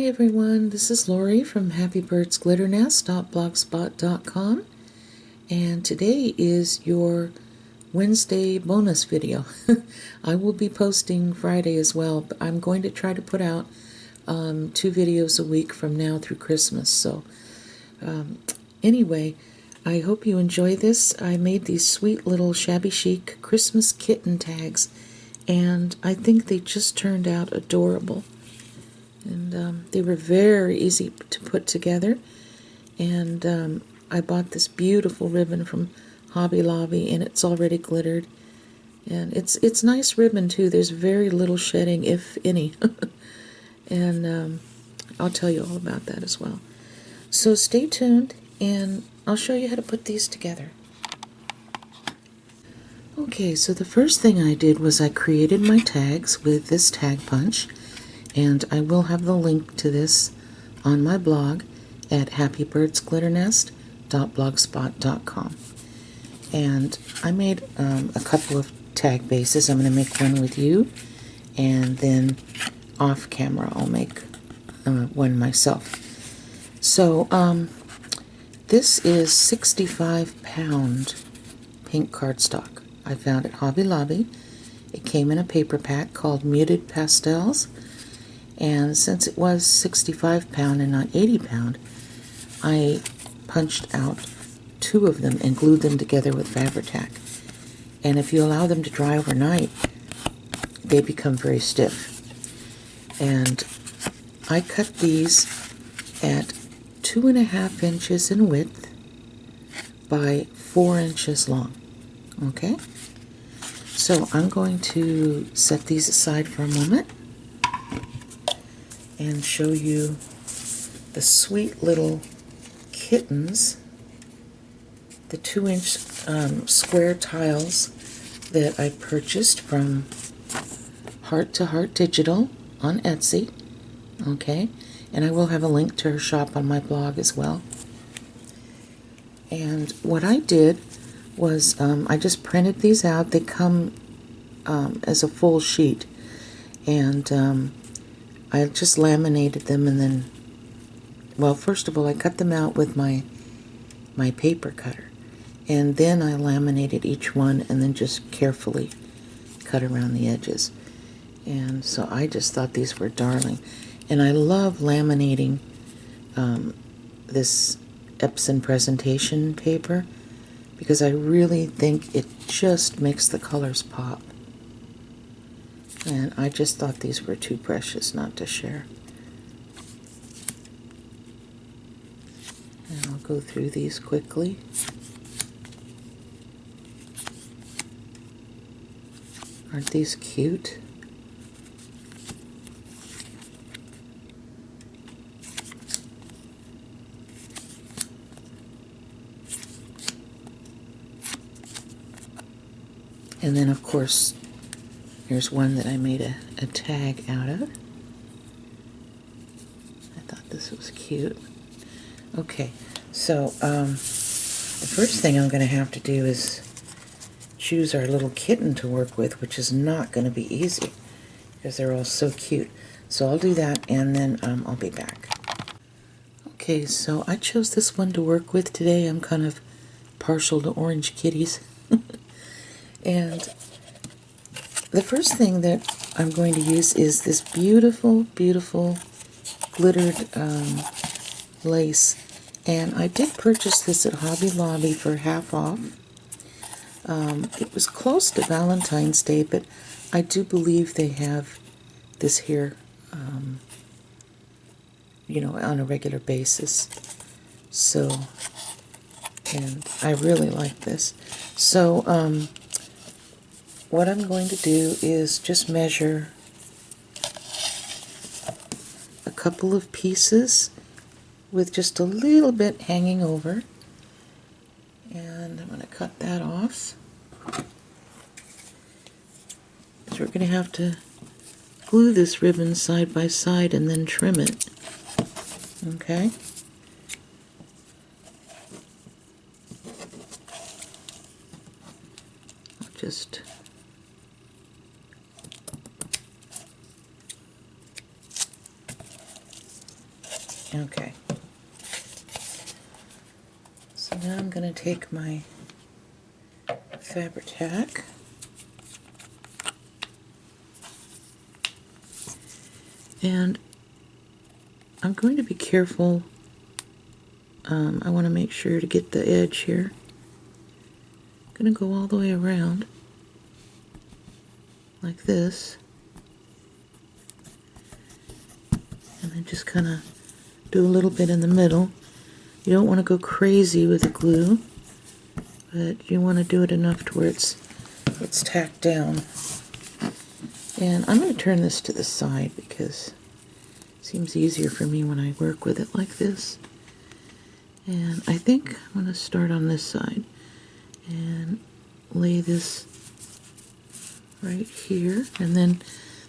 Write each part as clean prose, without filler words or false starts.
everyone, this is Lori from happybirdsglitternest.blogspot.com, and today is your Wednesday bonus video. I will be posting Friday as well, but I'm going to try to put out 2 videos a week from now through Christmas. So anyway, I hope you enjoy this. I made these sweet little Shabby Chic Christmas kitten tags, and I think they just turned out adorable. And they were very easy to put together. And I bought this beautiful ribbon from Hobby Lobby, and it's already glittered. And it's nice ribbon too. There's very little shedding, if any. And I'll tell you all about that as well. So stay tuned, and I'll show you how to put these together. Okay, so the first thing I did was I created my tags with this tag punch. And I will have the link to this on my blog at happybirdsglitternest.blogspot.com. And I made a couple of tag bases. I'm going to make one with you, and then off camera I'll make one myself. So this is 65-pound pink cardstock I found at Hobby Lobby. It came in a paper pack called Muted Pastels. And since it was 65-pound and not 80-pound, I punched out 2 of them and glued them together with Fabri-Tac. And if you allow them to dry overnight, they become very stiff. And I cut these at 2.5 inches in width by 4 inches long. Okay? So I'm going to set these aside for a moment and show you the sweet little kittens, the 2-inch square tiles that I purchased from Heart to Heart Digital on Etsy. Okay, and I will have a link to her shop on my blog as well. And what I did was I just printed these out. They come as a full sheet, and I just laminated them, and then, well, first of all, I cut them out with my paper cutter, and then I laminated each one and then just carefully cut around the edges. And so I just thought these were darling. And I love laminating this Epson presentation paper because I really think it just makes the colors pop. And I just thought these were too precious not to share. And I'll go through these quickly. Aren't these cute? And then, of course, here's one that I made a tag out of. I thought this was cute. Okay, so the first thing I'm going to have to do is choose our little kitten to work with, which is not going to be easy because they're all so cute. So I'll do that, and then I'll be back. Okay, so I chose this one to work with today. I'm kind of partial to orange kitties. And the first thing that I'm going to use is this beautiful, beautiful glittered lace. And I did purchase this at Hobby Lobby for half off. It was close to Valentine's Day, but I do believe they have this here, you know, on a regular basis. So, and I really like this. So, what I'm going to do is just measure a couple of pieces with just a little bit hanging over, and I'm going to cut that off. So we're going to have to glue this ribbon side by side and then trim it. Okay? I'll just Okay. So now I'm going to take my Fabri-Tac and I'm going to be careful. I want to make sure to get the edge here. I'm going to go all the way around like this, and then just kind of do a little bit in the middle. You don't want to go crazy with the glue, but you want to do it enough to where it's tacked down. And I'm going to turn this to the side because it seems easier for me when I work with it like this. And I think I'm going to start on this side and lay this right here, and then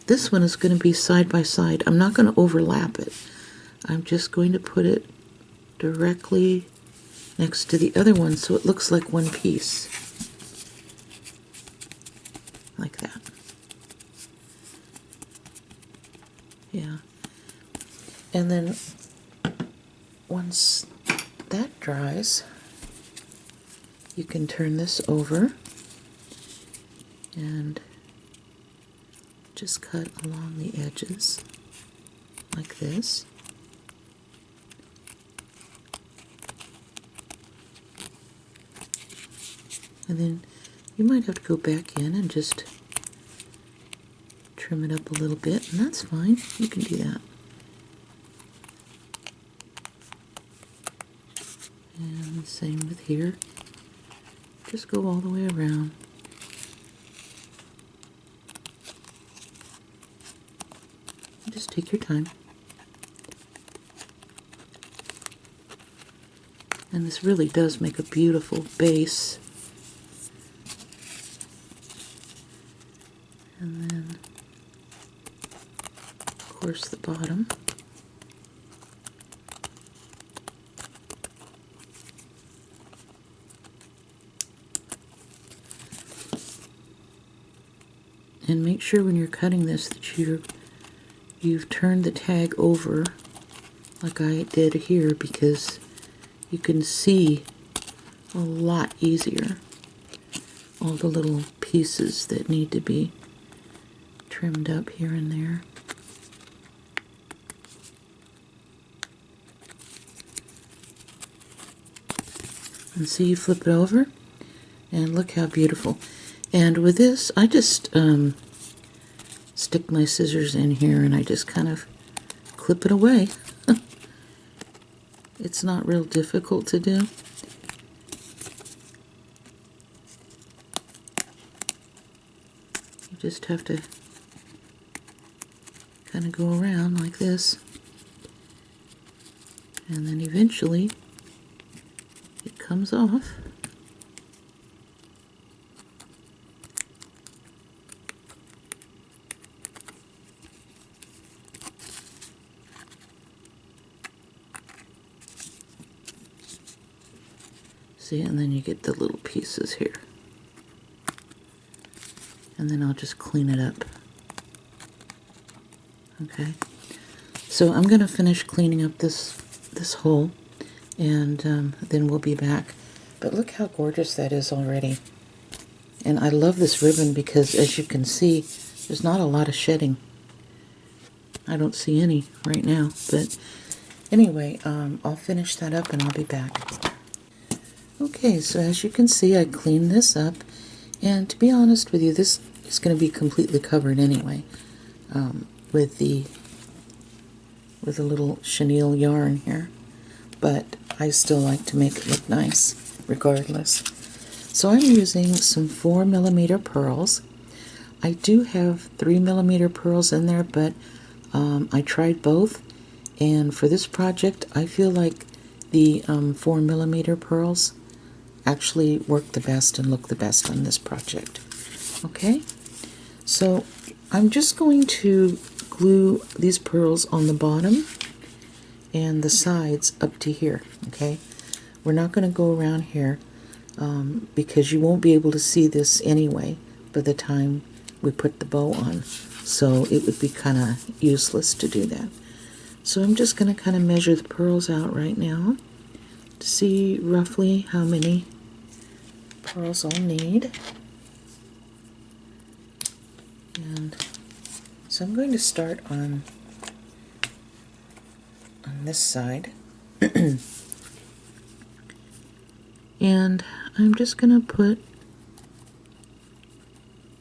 this one is going to be side by side. I'm not going to overlap it. I'm just going to put it directly next to the other one so it looks like one piece. Like that. Yeah. And then once that dries, you can turn this over and just cut along the edges like this. And then you might have to go back in and just trim it up a little bit, and that's fine. You can do that. And same with here. Just go all the way around. Just take your time. And this really does make a beautiful base. And then, of course, the bottom. And make sure when you're cutting this that you've turned the tag over like I did here, because you can see a lot easier all the little pieces that need to be trimmed up here and there. And see, you flip it over and look how beautiful. And with this, I just stick my scissors in here and I just kind of clip it away. It's not real difficult to do. You just have to kind of go around like this, and then eventually it comes off. See, and then you get the little pieces here. And then I'll just clean it up. Okay. So I'm going to finish cleaning up this hole, and then we'll be back. But look how gorgeous that is already. And I love this ribbon because, as you can see, there's not a lot of shedding. I don't see any right now. But anyway, I'll finish that up and I'll be back. Okay, so as you can see, I cleaned this up, and to be honest with you, this is going to be completely covered anyway, with a little chenille yarn here, but I still like to make it look nice regardless. So I'm using some 4mm pearls. I do have 3mm pearls in there, but I tried both, and for this project I feel like the 4mm pearls actually work the best and look the best on this project. Okay, so I'm just going to glue these pearls on the bottom and the sides up to here. Okay, we're not going to go around here because you won't be able to see this anyway by the time we put the bow on, so it would be kind of useless to do that. So I'm just going to kind of measure the pearls out right now to see roughly how many pearls I'll need. And so I'm going to start on this side. And I'm just going to put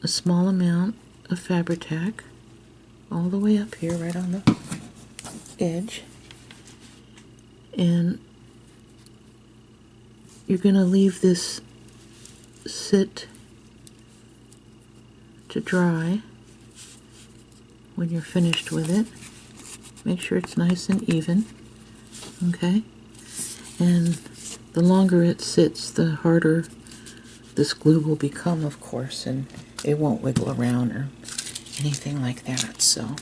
a small amount of Fabri-Tac all the way up here, right on the edge. And you're going to leave this sit to dry when you're finished with it. Make sure it's nice and even, okay? And the longer it sits, the harder this glue will become, of course, and it won't wiggle around or anything like that. So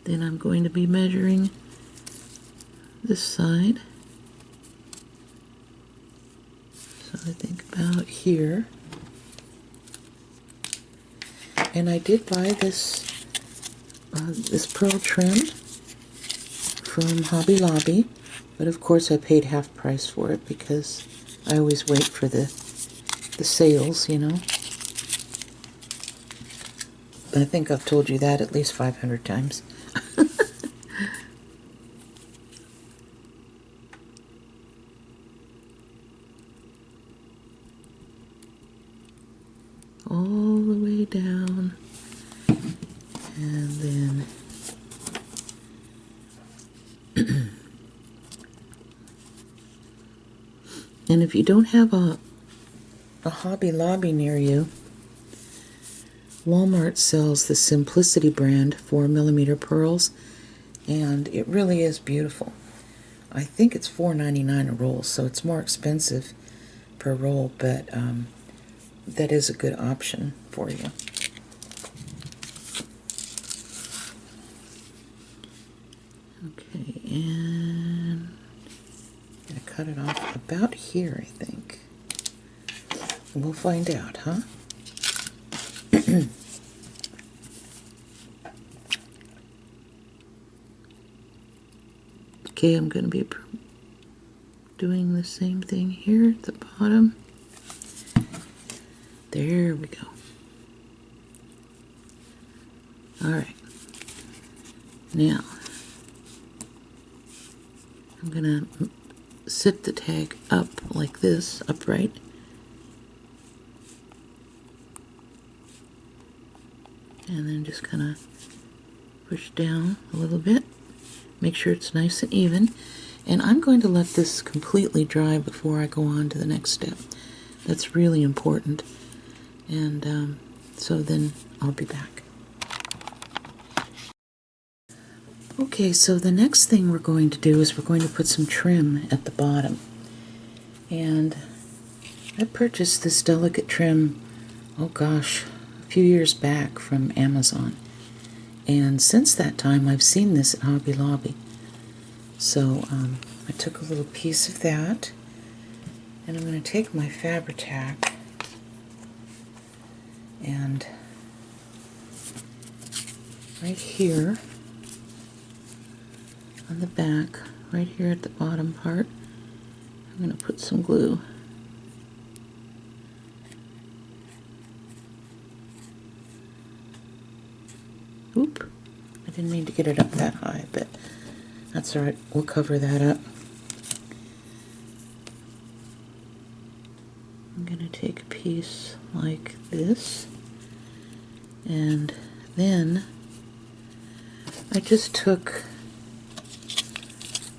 then I'm going to be measuring this side. So I think about here. And I did buy this pearl trim from Hobby Lobby, but of course I paid half price for it because I always wait for the sales, you know. I think I've told you that at least 500 times. All the way down, and then and if you don't have a Hobby Lobby near you, Walmart sells the Simplicity brand 4mm pearls, and it really is beautiful. I think it's $4.99 a roll, so it's more expensive per roll, but that is a good option for you. Okay, and I'm going to cut it off about here, I think. We'll find out, huh? Okay, I'm going to be doing the same thing here at the bottom. There we go. Alright. Now, I'm going to sit the tag up like this, upright. And then just kind of push down a little bit. Make sure it's nice and even. And I'm going to let this completely dry before I go on to the next step. That's really important. And so then I'll be back. Okay, so the next thing we're going to do is we're going to put some trim at the bottom. And I purchased this delicate trim, oh gosh, a few years back from Amazon. And since that time, I've seen this at Hobby Lobby. So I took a little piece of that, and I'm going to take my Fabri-Tac and right here on the back, right here at the bottom part, I'm going to put some glue. Oop, I didn't mean to get it up that high, but that's alright, we'll cover that up. I'm going to take a piece like this, and then I just took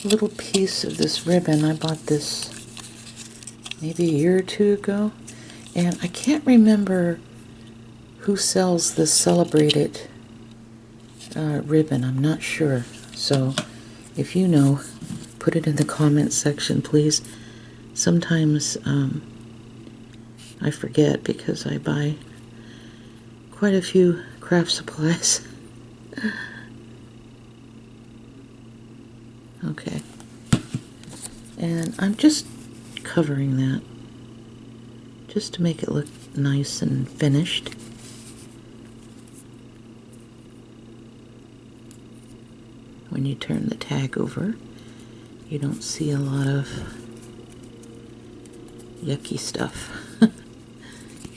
a little piece of this ribbon. I bought this maybe a year or two ago, and I can't remember who sells the Celebrated ribbon. I'm not sure, so if you know, put it in the comment section, please. Sometimes I forget because I buy quite a few craft supplies. Okay, and I'm just covering that just to make it look nice and finished. when you turn the tag over, you don't see a lot of yucky stuff.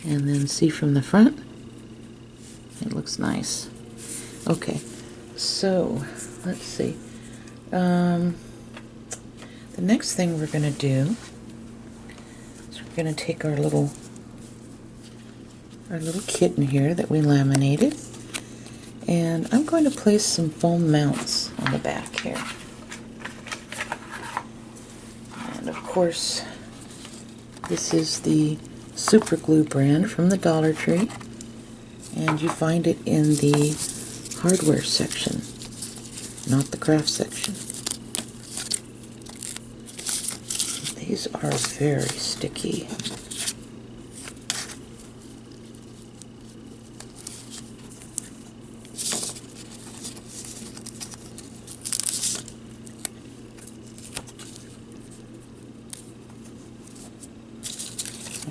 And then see from the front, it looks nice. Okay, so let's see. The next thing we're going to do is we're going to take our little kitten here that we laminated, and I'm going to place some foam mounts on the back here. And of course, this is the Super Glue brand from the Dollar Tree, and you find it in the hardware section, not the craft section. These are very sticky.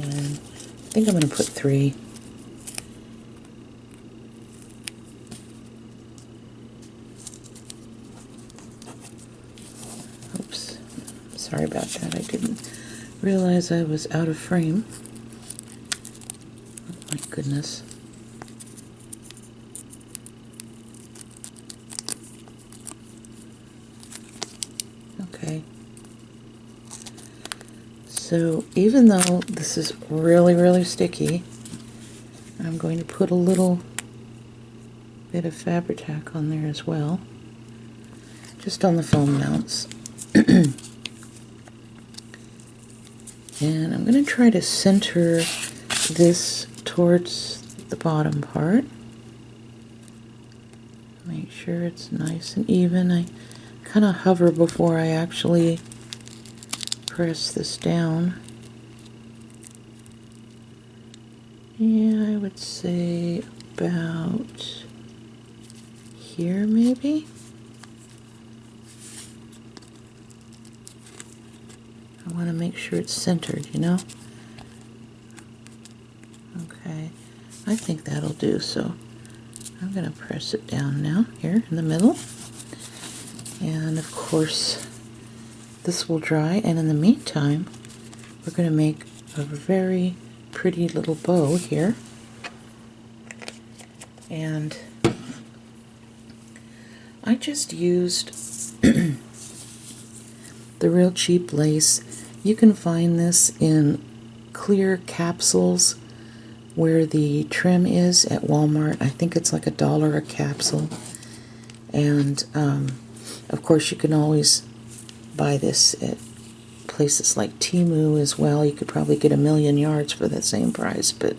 And I think I'm going to put 3. Oops, sorry about that. I didn't realize I was out of frame. Oh my goodness. Okay. So even though this is really, really sticky, I'm going to put a little bit of Fabri-Tac on there as well, just on the foam mounts. And I'm going to try to center this towards the bottom part. Make sure it's nice and even. I kind of hover before I actually press this down. Yeah, I would say about here maybe. I want to make sure it's centered, you know? Okay, I think that'll do, so I'm going to press it down now, here in the middle. And of course, this will dry, and in the meantime, we're going to make a very pretty little bow here. And I just used the real cheap lace. You can find this in clear capsules where the trim is at Walmart. I think it's like $1 a capsule. And of course you can always buy this at places like Temu as well. You could probably get 1,000,000 yards for the same price, but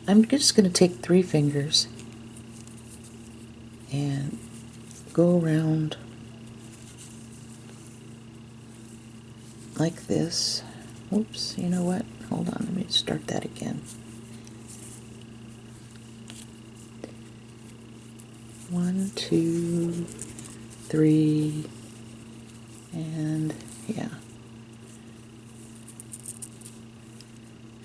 I'm just going to take 3 fingers and go around like this. Oops, you know what? Hold on, let me start that again. 1, 2, 3, and yeah.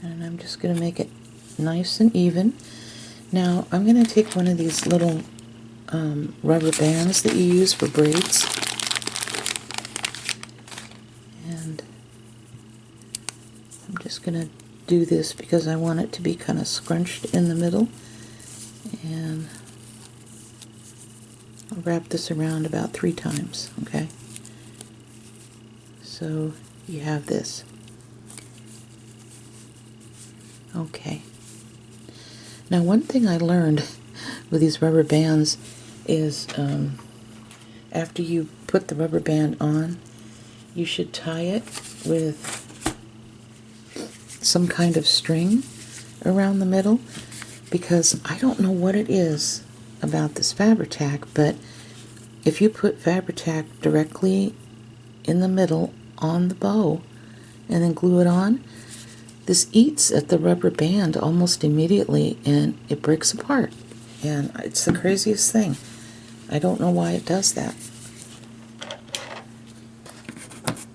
And I'm just going to make it nice and even. Now I'm going to take one of these little rubber bands that you use for braids, and I'm just going to do this because I want it to be kind of scrunched in the middle, and I'll wrap this around about 3 times, okay? So you have this. Okay. Now one thing I learned with these rubber bands is after you put the rubber band on, you should tie it with some kind of string around the middle, because I don't know what it is about this Fabri-Tac, but if you put Fabri-Tac directly in the middle on the bow and then glue it on, this eats at the rubber band almost immediately and it breaks apart. And it's the craziest thing. I don't know why it does that.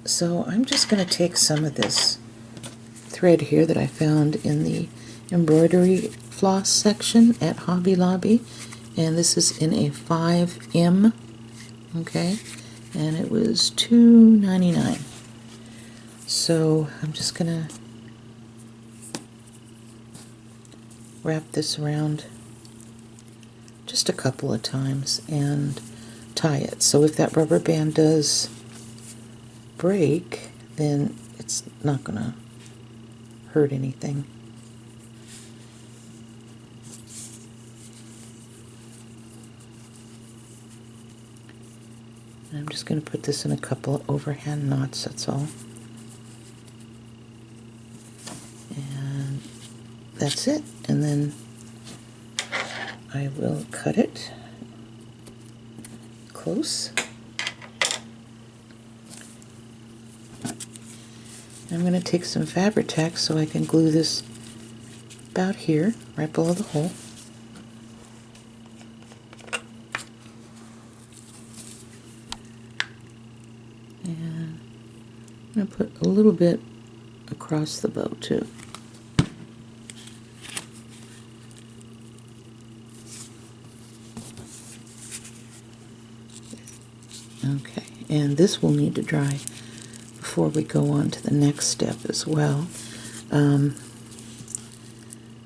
So I'm just going to take some of this thread here that I found in the embroidery floss section at Hobby Lobby, and this is in a 5M, okay, and it was $2.99. So I'm just gonna wrap this around just a couple of times and tie it. So if that rubber band does break, then it's not gonna hurt anything. And I'm just going to put this in a couple of overhand knots, that's all. And that's it. And then I will cut it close. I'm going to take some Fabri-Tac so I can glue this about here, right below the hole. And I'm going to put a little bit across the bow too. Okay, and this will need to dry before we go on to the next step as well.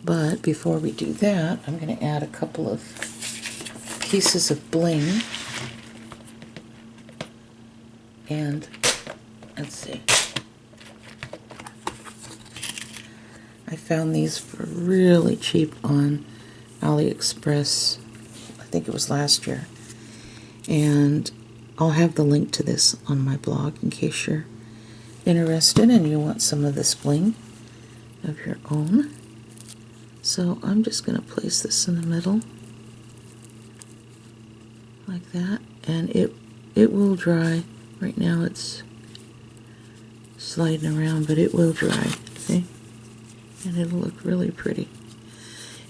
But before we do that, I'm going to add a couple of pieces of bling. And let's see. I found these for really cheap on AliExpress. I think it was last year. And I'll have the link to this on my blog in case you're interested and you want some of this bling of your own. So I'm just going to place this in the middle like that, and it will dry. Right now it's sliding around, but it will dry, see? And it'll look really pretty.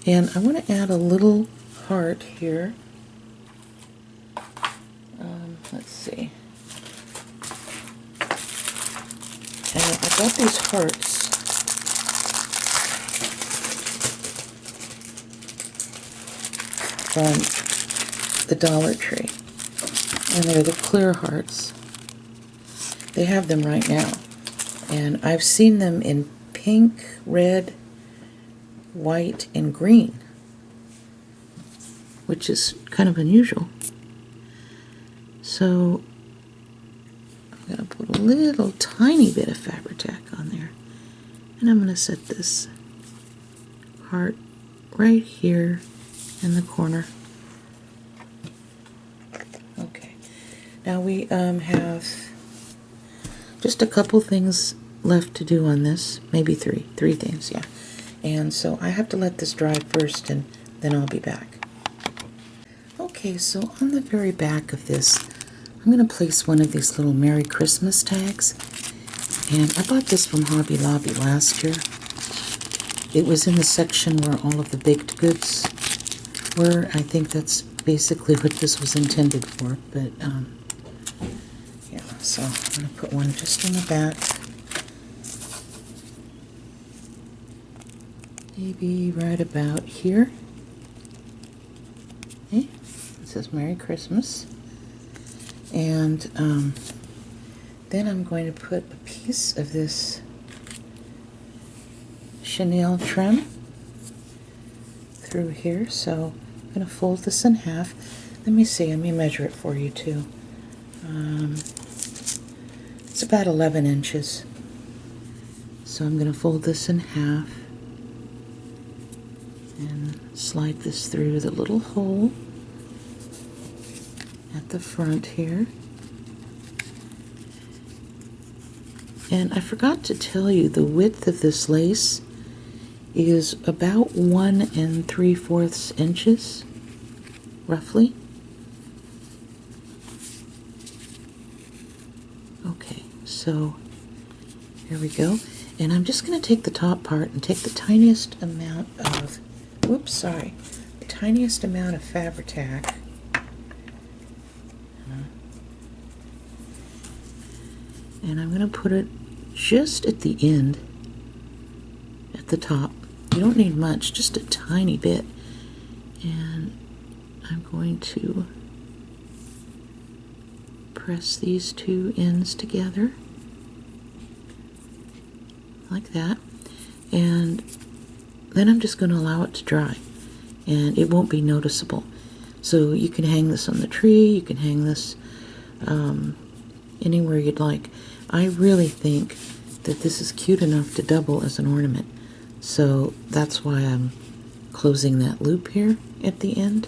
And I want to add a little heart here. Let's see. And I got these hearts from the Dollar Tree, and they're the clear hearts. They have them right now, and I've seen them in pink, red, white, and green, which is kind of unusual. So I'm going to put a little tiny bit of Fabri-Tac on there, and I'm going to set this heart right here in the corner. Okay, now we have just a couple things left to do on this, maybe three things, yeah. And so I have to let this dry first, and then I'll be back. Okay, so on the very back of this, I'm going to place one of these little Merry Christmas tags. And I bought this from Hobby Lobby last year. It was in the section where all of the baked goods were. I think that's basically what this was intended for. But, yeah, so I'm going to put one just in the back. Maybe right about here. Okay, it says Merry Christmas. And then I'm going to put a piece of this chenille trim through here. So I'm going to fold this in half. Let me see, let me measure it for you too. It's about 11 inches. So I'm going to fold this in half and slide this through the little hole at the front here. And I forgot to tell you, the width of this lace is about 1 3/4 inches, roughly. Okay, so here we go. And I'm just going to take the top part and take the tiniest amount of, the tiniest amount of Fabri-Tac. And I'm going to put it just at the end, at the top. You don't need much, just a tiny bit. And I'm going to press these two ends together like that, and then I'm just going to allow it to dry, and it won't be noticeable. So you can hang this on the tree, you can hang this anywhere you'd like. I really think that this is cute enough to double as an ornament, so that's why I'm closing that loop here at the end.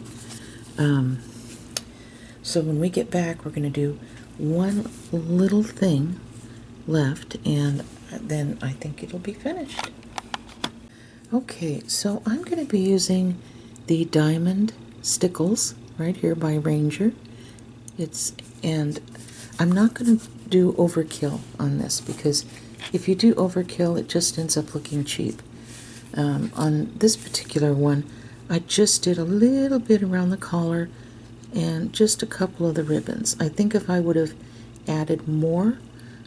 So when we get back, we're going to do one little thing left, and then I think it'll be finished. Okay, so I'm going to be using the diamond stickles right here by Ranger. And I'm not going to do overkill on this, because if you do overkill, it just ends up looking cheap. On this particular one, I just did a little bit around the collar and just a couple of the ribbons. I think if I would have added more,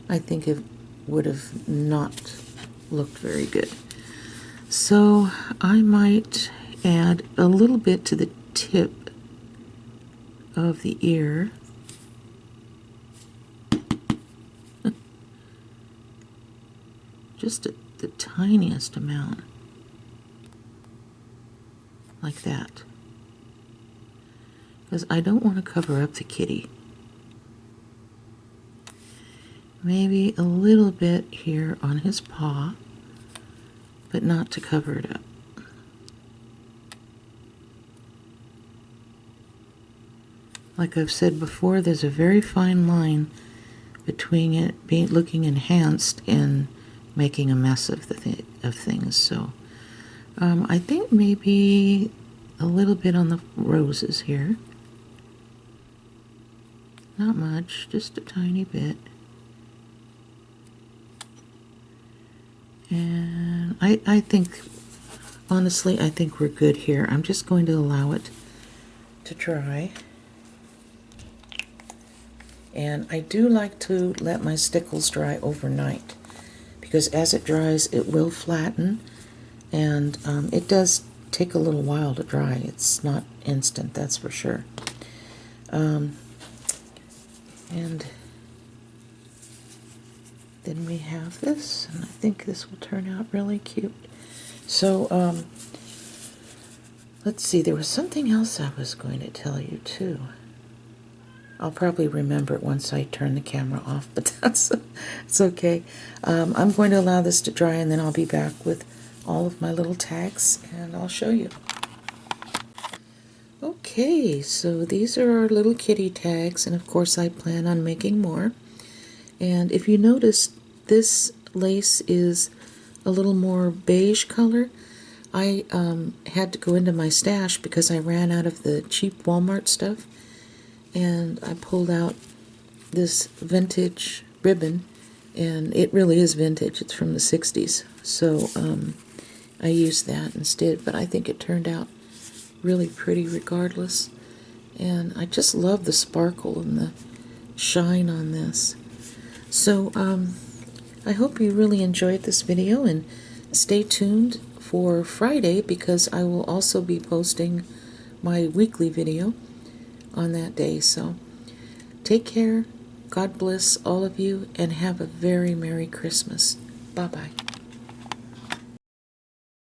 I think it would have not looked very good. So I might add a little bit to the tip of the ear. Just the tiniest amount. Like that. Because I don't want to cover up the kitty. Maybe a little bit here on his paw, but not to cover it up. Like I've said before, there's a very fine line between it looking enhanced and making a mess of things. So I think maybe a little bit on the roses here. Not much, just a tiny bit. And I think, honestly, I think we're good here. I'm just going to allow it to dry. And I do like to let my stickles dry overnight, because as it dries, it will flatten, and it does take a little while to dry. It's not instant, that's for sure. And then we have this, and I think this will turn out really cute. So, let's see, there was something else I was going to tell you too. I'll probably remember it once I turn the camera off, but it's okay. I'm going to allow this to dry, and then I'll be back with all of my little tags, and I'll show you. Okay, so these are our little kitty tags, and of course I plan on making more. And if you notice, this lace is a little more beige color. I had to go into my stash because I ran out of the cheap Walmart stuff, and I pulled out this vintage ribbon, and it really is vintage. It's from the 60s, so I used that instead, but I think it turned out really pretty regardless, and I just love the sparkle and the shine on this. So I hope you really enjoyed this video, and stay tuned for Friday, because I will also be posting my weekly video on that day. So take care, God bless all of you, and have a very Merry Christmas. Bye-bye.